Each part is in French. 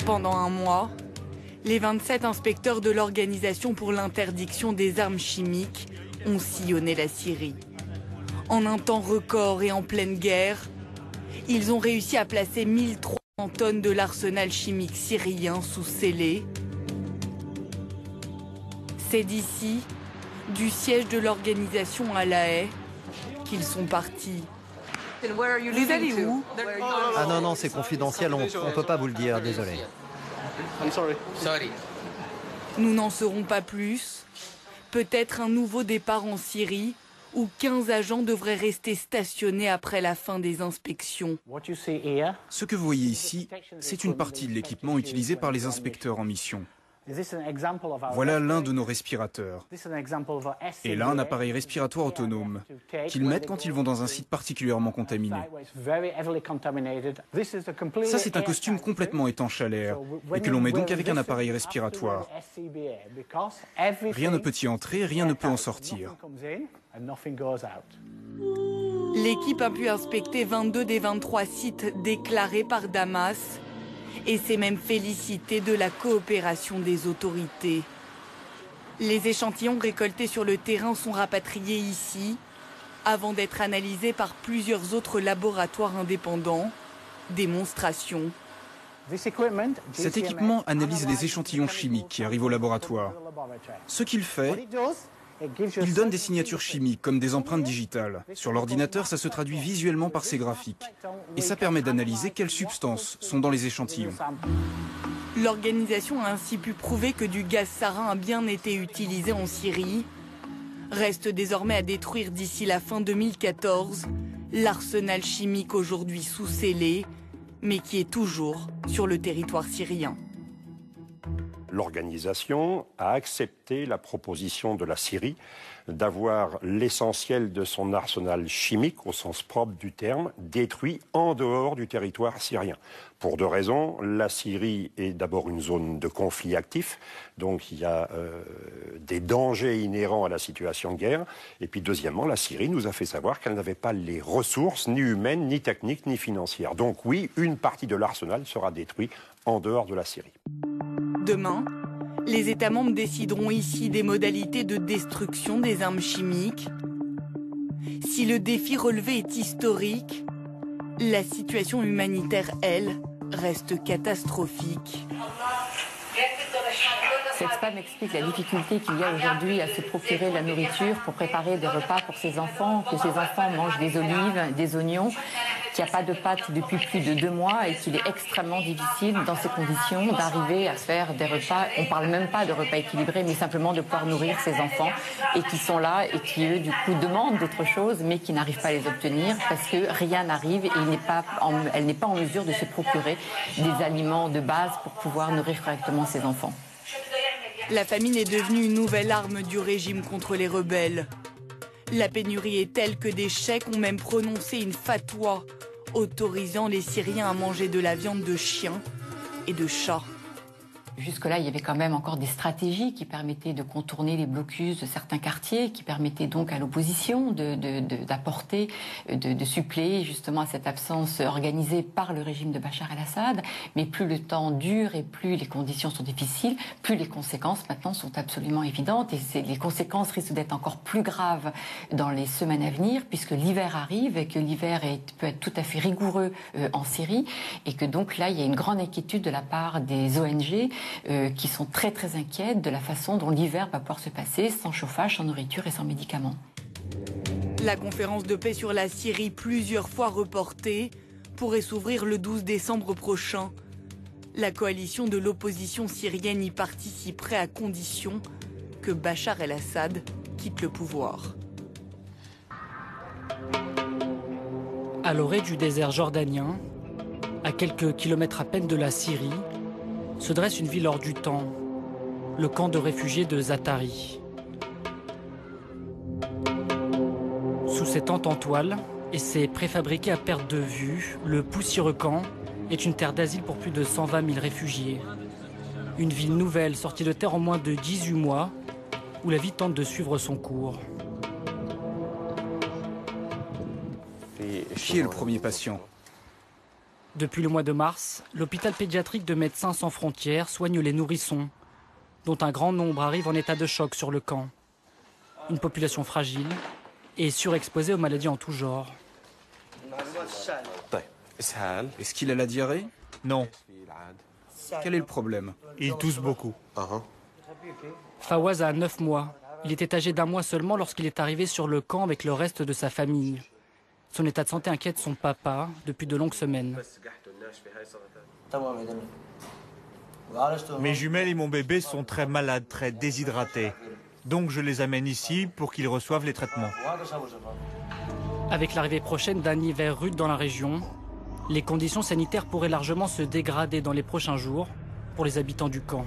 Pendant un mois, les 27 inspecteurs de l'Organisation pour l'interdiction des armes chimiques ont sillonné la Syrie. En un temps record et en pleine guerre, ils ont réussi à placer 1300 tonnes de l'arsenal chimique syrien sous scellé. C'est d'ici, du siège de l'organisation à La Haye, qu'ils sont partis. Vous allez où? Ah non, c'est confidentiel, on ne peut pas vous le dire, désolé. Nous n'en saurons pas plus. Peut-être un nouveau départ en Syrie, où 15 agents devraient rester stationnés après la fin des inspections. Ce que vous voyez ici, c'est une partie de l'équipement utilisé par les inspecteurs en mission. Voilà l'un de nos respirateurs. Et là, un appareil respiratoire autonome qu'ils mettent quand ils vont dans un site particulièrement contaminé. Ça, c'est un costume complètement étanche à l'air et que l'on met donc avec un appareil respiratoire. Rien ne peut y entrer, rien ne peut en sortir. L'équipe a pu inspecter 22 des 23 sites déclarés par Damas et s'est même félicité de la coopération des autorités. Les échantillons récoltés sur le terrain sont rapatriés ici avant d'être analysés par plusieurs autres laboratoires indépendants. Démonstration. Cet équipement analyse les échantillons chimiques qui arrivent au laboratoire. Ce qu'il fait, il donne des signatures chimiques comme des empreintes digitales. Sur l'ordinateur, ça se traduit visuellement par ces graphiques. Et ça permet d'analyser quelles substances sont dans les échantillons. L'organisation a ainsi pu prouver que du gaz sarin a bien été utilisé en Syrie. Reste désormais à détruire d'ici la fin 2014 l'arsenal chimique aujourd'hui sous scellé, mais qui est toujours sur le territoire syrien. L'organisation a accepté la proposition de la Syrie d'avoir l'essentiel de son arsenal chimique, au sens propre du terme, détruit en dehors du territoire syrien. Pour deux raisons. La Syrie est d'abord une zone de conflit actif, donc il y a des dangers inhérents à la situation de guerre. Et puis deuxièmement, la Syrie nous a fait savoir qu'elle n'avait pas les ressources, ni humaines, ni techniques, ni financières. Donc oui, une partie de l'arsenal sera détruite en dehors de la Syrie. Demain, les États membres décideront ici des modalités de destruction des armes chimiques. Si le défi relevé est historique, la situation humanitaire, elle, reste catastrophique. Cette femme explique la difficulté qu'il y a aujourd'hui à se procurer la nourriture pour préparer des repas pour ses enfants, que ses enfants mangent des olives, des oignons, qu'il n'y a pas de pâtes depuis plus de 2 mois et qu'il est extrêmement difficile dans ces conditions d'arriver à faire des repas. On ne parle même pas de repas équilibrés, mais simplement de pouvoir nourrir ses enfants et qui sont là et qui, eux, du coup, demandent d'autres choses, mais qui n'arrivent pas à les obtenir parce que rien n'arrive et elle n'est pas en mesure de se procurer des aliments de base pour pouvoir nourrir correctement ses enfants. La famine est devenue une nouvelle arme du régime contre les rebelles. La pénurie est telle que des cheikhes ont même prononcé une fatwa autorisant les Syriens à manger de la viande de chiens et de chats. Jusque-là, il y avait quand même encore des stratégies qui permettaient de contourner les blocus de certains quartiers, qui permettaient donc à l'opposition d'apporter, de suppléer justement à cette absence organisée par le régime de Bachar el-Assad. Mais plus le temps dure et plus les conditions sont difficiles, plus les conséquences maintenant sont absolument évidentes. Et les conséquences risquent d'être encore plus graves dans les semaines à venir, puisque l'hiver arrive et que l'hiver peut être tout à fait rigoureux en Syrie. Et que donc là, il y a une grande inquiétude de la part des ONG qui sont très très inquiètes de la façon dont l'hiver va pouvoir se passer sans chauffage, sans nourriture et sans médicaments. La conférence de paix sur la Syrie, plusieurs fois reportée, pourrait s'ouvrir le 12 décembre prochain. La coalition de l'opposition syrienne y participerait à condition que Bachar el-Assad quitte le pouvoir. À l'orée du désert jordanien, à quelques kilomètres à peine de la Syrie, se dresse une ville hors du temps, le camp de réfugiés de Zaatari. Sous ses tentes en toile et ses préfabriqués à perte de vue, le poussiéreux camp est une terre d'asile pour plus de 120 000 réfugiés. Une ville nouvelle sortie de terre en moins de 18 mois, où la vie tente de suivre son cours. Qui est le premier patient? Depuis le mois de mars, l'hôpital pédiatrique de Médecins sans frontières soigne les nourrissons, dont un grand nombre arrivent en état de choc sur le camp. Une population fragile et surexposée aux maladies en tout genre. Est-ce qu'il a la diarrhée? Non, Quel est le problème? il tousse beaucoup. Fawaz a 9 mois. Il était âgé d'1 mois seulement lorsqu'il est arrivé sur le camp avec le reste de sa famille. Son état de santé inquiète son papa depuis de longues semaines. Mes jumelles et mon bébé sont très malades, très déshydratés. Donc je les amène ici pour qu'ils reçoivent les traitements. Avec l'arrivée prochaine d'un hiver rude dans la région, les conditions sanitaires pourraient largement se dégrader dans les prochains jours pour les habitants du camp.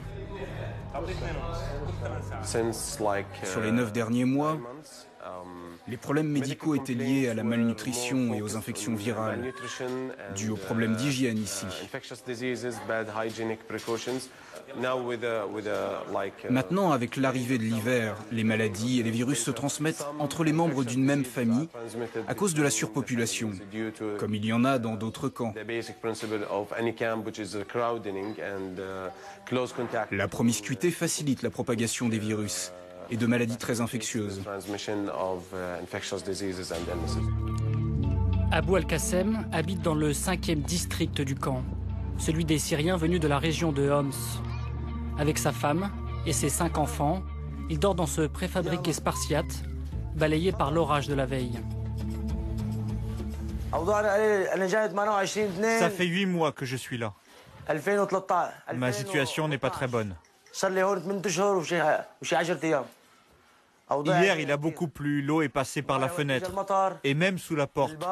Sur les 9 derniers mois, les problèmes médicaux étaient liés à la malnutrition et aux infections virales, dues aux problèmes d'hygiène ici. Maintenant, avec l'arrivée de l'hiver, les maladies et les virus se transmettent entre les membres d'une même famille à cause de la surpopulation, comme il y en a dans d'autres camps. La promiscuité facilite la propagation des virus et de maladies très infectieuses. Abou Al-Qassem habite dans le 5e district du camp, celui des Syriens venus de la région de Homs. Avec sa femme et ses 5 enfants, il dort dans ce préfabriqué spartiate, balayé par l'orage de la veille. Ça fait 8 mois que je suis là. Ma situation n'est pas très bonne. Hier, il a beaucoup plu, l'eau est passée par la fenêtre et même sous la porte.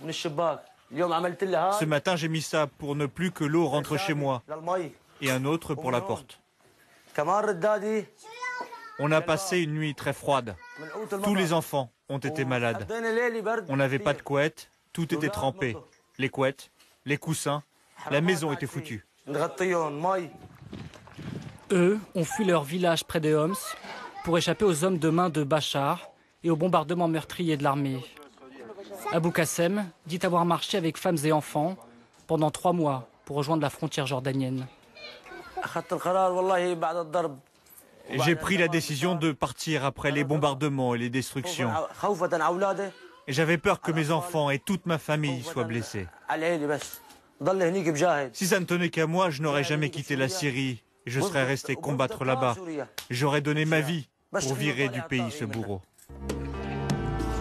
Ce matin, j'ai mis ça pour ne plus que l'eau rentre chez moi et un autre pour la porte. On a passé une nuit très froide. Tous les enfants ont été malades. On n'avait pas de couette, tout était trempé. Les couettes, les coussins, la maison était foutue. Eux ont fui leur village près de Homs pour échapper aux hommes de main de Bachar et aux bombardements meurtriers de l'armée. Abou Qassem dit avoir marché avec femmes et enfants pendant 3 mois pour rejoindre la frontière jordanienne. J'ai pris la décision de partir après les bombardements et les destructions. Et j'avais peur que mes enfants et toute ma famille soient blessés. Si ça ne tenait qu'à moi, je n'aurais jamais quitté la Syrie. Je serais resté combattre là-bas. J'aurais donné ma vie pour virer du pays ce bourreau.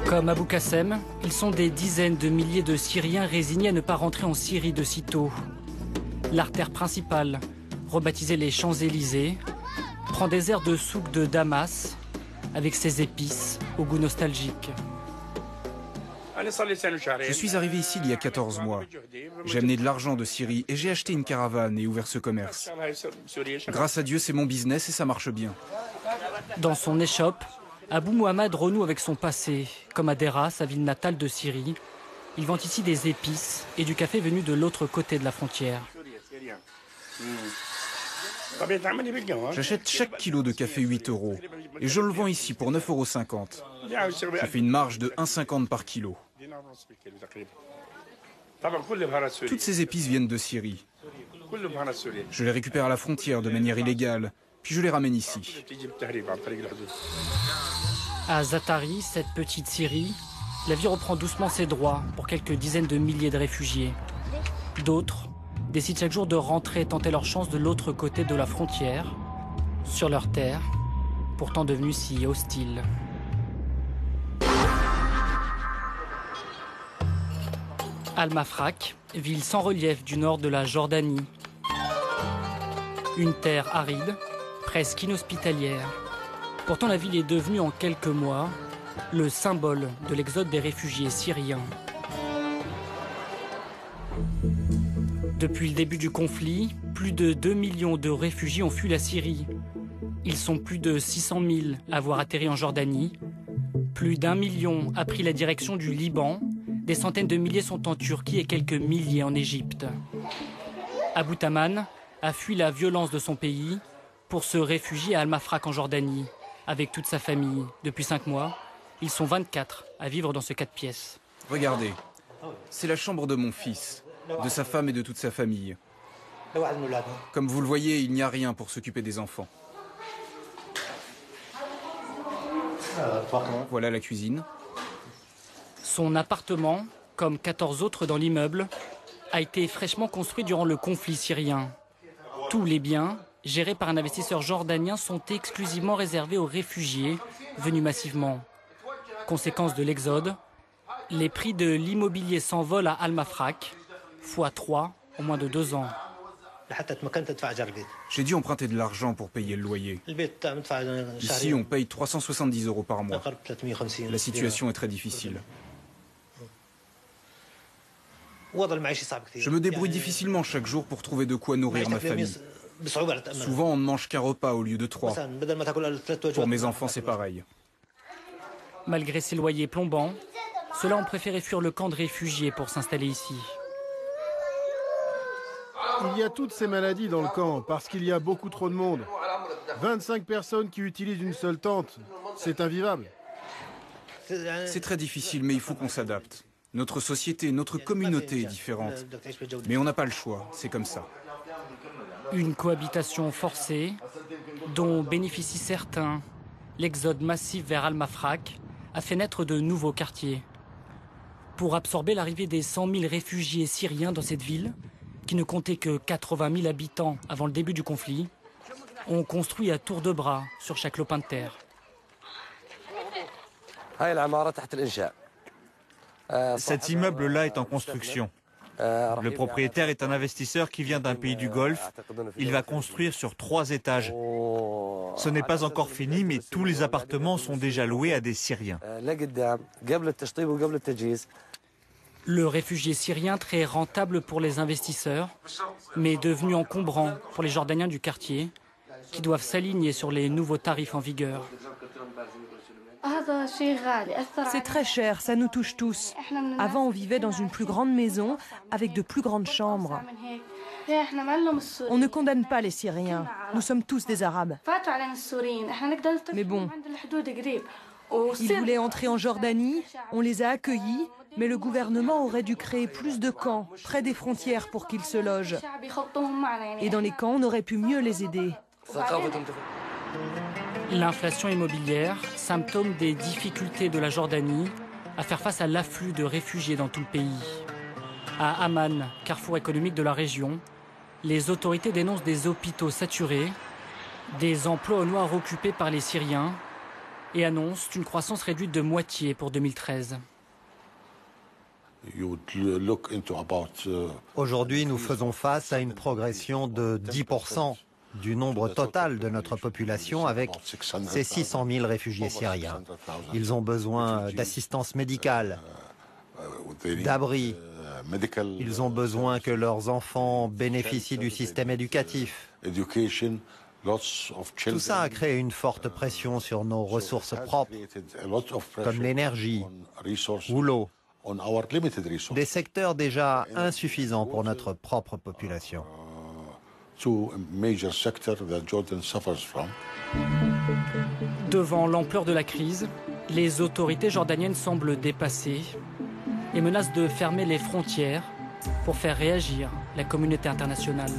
Comme Abou Qassem, ils sont des dizaines de milliers de Syriens résignés à ne pas rentrer en Syrie de sitôt. L'artère principale, rebaptisée les Champs-Élysées, prend des airs de souk de Damas, avec ses épices au goût nostalgique. Je suis arrivé ici il y a 14 mois. J'ai amené de l'argent de Syrie et j'ai acheté une caravane et ouvert ce commerce. Grâce à Dieu, c'est mon business et ça marche bien. Dans son échoppe, Abou Mohamed renoue avec son passé. Comme à Dera, sa ville natale de Syrie, il vend ici des épices et du café venu de l'autre côté de la frontière. J'achète chaque kilo de café 8 € et je le vends ici pour 9,50 €. Je fais une marge de 1,50 € par kilo. Toutes ces épices viennent de Syrie. Je les récupère à la frontière de manière illégale, puis je les ramène ici. À Zatari, cette petite Syrie, la vie reprend doucement ses droits pour quelques dizaines de milliers de réfugiés. D'autres décident chaque jour de rentrer et tenter leur chance de l'autre côté de la frontière, sur leur terre, pourtant devenue si hostile. Al-Mafraq, ville sans relief du nord de la Jordanie. Une terre aride, presque inhospitalière. Pourtant, la ville est devenue en quelques mois le symbole de l'exode des réfugiés syriens. Depuis le début du conflit, plus de 2 millions de réfugiés ont fui la Syrie. Ils sont plus de 600 000 à avoir atterri en Jordanie. Plus d'1 million a pris la direction du Liban. Des centaines de milliers sont en Turquie et quelques milliers en Égypte. Abou Taman a fui la violence de son pays pour se réfugier à Al-Mafraq en Jordanie, avec toute sa famille. Depuis 5 mois, ils sont 24 à vivre dans ce 4 pièces. Regardez, c'est la chambre de mon fils. de sa femme et de toute sa famille. Comme vous le voyez, il n'y a rien pour s'occuper des enfants. Voilà la cuisine. Son appartement, comme 14 autres dans l'immeuble, a été fraîchement construit durant le conflit syrien. Tous les biens, gérés par un investisseur jordanien, sont exclusivement réservés aux réfugiés venus massivement. Conséquence de l'exode, les prix de l'immobilier s'envolent à Al-Mafraq, x3 en moins de 2 ans. J'ai dû emprunter de l'argent pour payer le loyer. Ici, on paye 370 € par mois. La situation est très difficile. Je me débrouille difficilement chaque jour pour trouver de quoi nourrir ma famille. Souvent, on ne mange qu'un repas au lieu de 3. Pour mes enfants, c'est pareil. Malgré ces loyers plombants, ceux-là ont préféré fuir le camp de réfugiés pour s'installer ici. Il y a toutes ces maladies dans le camp parce qu'il y a beaucoup trop de monde. 25 personnes qui utilisent une seule tente, c'est invivable. C'est très difficile, mais il faut qu'on s'adapte. Notre société, notre communauté est différente. Mais on n'a pas le choix, c'est comme ça. Une cohabitation forcée, dont bénéficient certains. L'exode massif vers Al-Mafraq a fait naître de nouveaux quartiers. Pour absorber l'arrivée des 100 000 réfugiés syriens dans cette ville, qui ne comptait que 80 000 habitants avant le début du conflit, on construit à tour de bras sur chaque lopin de terre. Cet immeuble-là est en construction. Le propriétaire est un investisseur qui vient d'un pays du Golfe. Il va construire sur 3 étages. Ce n'est pas encore fini, mais tous les appartements sont déjà loués à des Syriens. Le réfugié syrien, très rentable pour les investisseurs, mais devenu encombrant pour les Jordaniens du quartier, qui doivent s'aligner sur les nouveaux tarifs en vigueur. C'est très cher, ça nous touche tous. Avant, on vivait dans une plus grande maison, avec de plus grandes chambres. On ne condamne pas les Syriens, nous sommes tous des Arabes. Mais bon, ils voulaient entrer en Jordanie, on les a accueillis, mais le gouvernement aurait dû créer plus de camps près des frontières pour qu'ils se logent. Et dans les camps, on aurait pu mieux les aider. L'inflation immobilière, symptôme des difficultés de la Jordanie à faire face à l'afflux de réfugiés dans tout le pays. À Amman, carrefour économique de la région, les autorités dénoncent des hôpitaux saturés, des emplois au noir occupés par les Syriens et annoncent une croissance réduite de moitié pour 2013. Aujourd'hui, nous faisons face à une progression de 10% du nombre total de notre population avec ces 600 000 réfugiés syriens. Ils ont besoin d'assistance médicale, d'abris. Ils ont besoin que leurs enfants bénéficient du système éducatif. Tout ça a créé une forte pression sur nos ressources propres, comme l'énergie ou l'eau, des secteurs déjà insuffisants pour notre propre population. Devant l'ampleur de la crise, les autorités jordaniennes semblent dépassées et menacent de fermer les frontières pour faire réagir la communauté internationale.